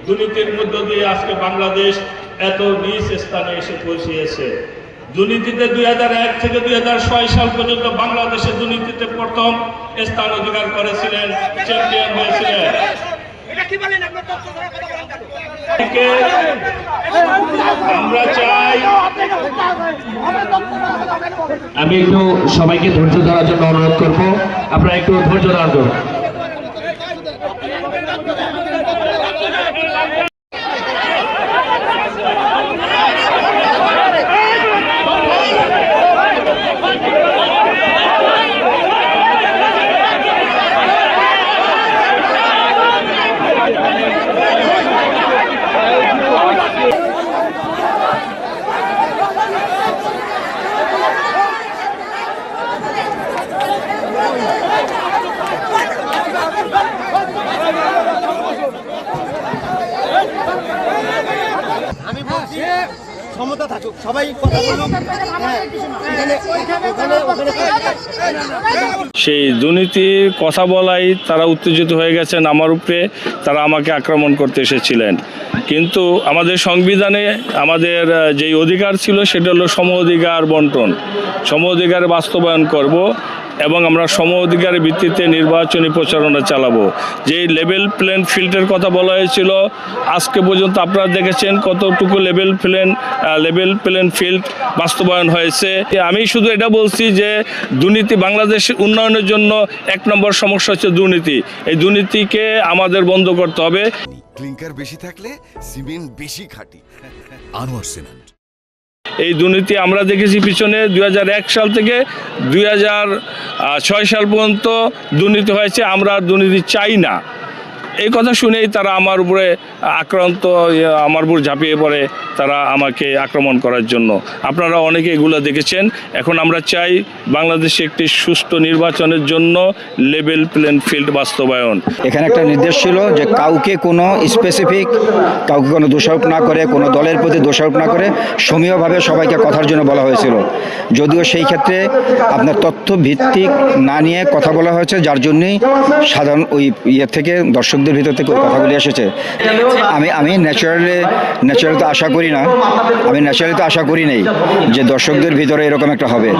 দুর্নীতির মধ্য দিয়ে আজকে বাংলাদেশ এত নিচ স্থানে এসে পৌঁছিয়েছে। দুর্নীতিতে 2001 থেকে 2006 সাল পর্যন্ত বাংলাদেশে দুর্নীতিতে প্রথম স্থান অধিকার করেছিলেন, চ্যাম্পিয়ন হয়েছিলেন। আমরা চাই, আমি একটু সবাইকে ধৈর্য ধরার জন্য অনুরোধ করবো, আপনারা একটু ধৈর্য ধারণ করুন। ক্ষমতা থাকুক, সবাই কথা বলুন। সেই দুর্নীতির কথা বলাই তারা উত্তেজিত হয়ে গেছেন আমার উপরে, তারা আমাকে আক্রমণ করতে এসেছিলেন। কিন্তু আমাদের সংবিধানে আমাদের যেই অধিকার ছিল সেটা হলো সম অধিকার বন্টন, সম অধিকার বাস্তবায়ন করব এবং আমরা সম অধিকারের ভিত্তিতে নির্বাচনী প্রচারণা চালাবো। যে লেভেল প্লেন ফিল্ডের কথা বলা হয়েছিল, আজকে পর্যন্ত আপনারা দেখেছেন কতটুকু লেভেল প্লেন ফিল্ড বাস্তবায়ন হয়েছে। আমি শুধু এটা বলছি যে দুর্নীতি বাংলাদেশের উন্নয়নের জন্য 1 নম্বর সমস্যা হচ্ছে দুর্নীতি। এই দুর্নীতিকে আমাদের বন্ধ করতে হবে। ক্লিংকার বেশি থাকলে সিমেন্ট বেশি খাঁটি। আনোয়ার সিমেন্ট। এই দুর্নীতি আমরা দেখেছি পিছনে 2001 সাল থেকে 2006 সাল পর্যন্ত দুর্নীতি হয়েছে। আমরা দুর্নীতি চাই না, এই কথা শুনেই তারা আমার উপরে আমার উপর ঝাঁপিয়ে পড়ে তারা আমাকে আক্রমণ করার জন্য। আপনারা অনেকে এগুলো দেখেছেন। এখন আমরা চাই বাংলাদেশে একটি সুষ্ঠু নির্বাচনের জন্য লেভেল প্লেন ফিল্ড বাস্তবায়ন। এখানে একটা নির্দেশ ছিল যে কাউকে কোনো স্পেসিফিক কাউকে কোনো দোষারোপ না করে, কোনো দলের প্রতি দোষারোপ না করে সমীহভাবে সবাইকে কথার জন্য বলা হয়েছিল। যদিও সেই ক্ষেত্রে আপনার তথ্য ভিত্তিক না নিয়ে কথা বলা হয়েছে, যার জন্যই সাধারণ ওই থেকে দর্শকদের ভিতর থেকে ওই কথাগুলি এসেছে। আমি ন্যাচারালি তো আশা করি না, আশা করি নেই যে দর্শকদের ভিতরে এরকম একটা হবে।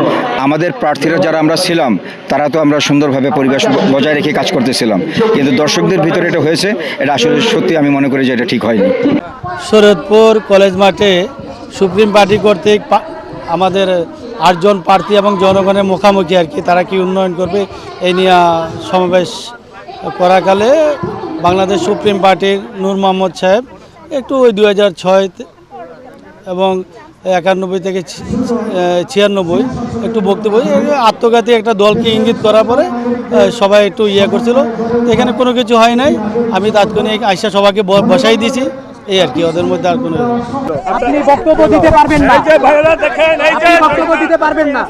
আমাদের প্রার্থীরা যারা আমরা ছিলাম তারা তো আমরা সুন্দরভাবে পরিবেশ বজায় রেখে কাজ করতেছিলাম, কিন্তু দর্শকদের ভিতরে এটা হয়েছে, এটা আসলে সত্যি আমি মনে করি যে এটা ঠিক হয়নি। শরৎপুর কলেজ মাঠে সুপ্রিম পার্টি কর্তৃক আমাদের 8 জন প্রার্থী এবং জনগণের মুখামুখি আর কি, তারা কি উন্নয়ন করবে এই নিয়ে সমাবেশ করাকালে বাংলাদেশ সুপ্রিম পার্টির নূর মোহাম্মদ সাহেব একটু ওই 2006 এবং 91 থেকে 96 একটু বক্তব্য আত্মঘাতী একটা দলকে ইঙ্গিত করার পরে সবাই একটু করছিল। এখানে কোনো কিছু হয় নাই, আমি তাৎক্ষণিক আইসা সবাইকে বসাই দিয়েছি, এই আর কি। ওদের মধ্যে আর কোনো আপনি বক্তব্য দিতে পারবেন না, আপনি বক্তব্য দিতে পারবেন না।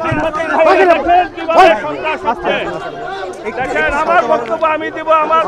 আমার বক্তব্য আমি দিব, আমার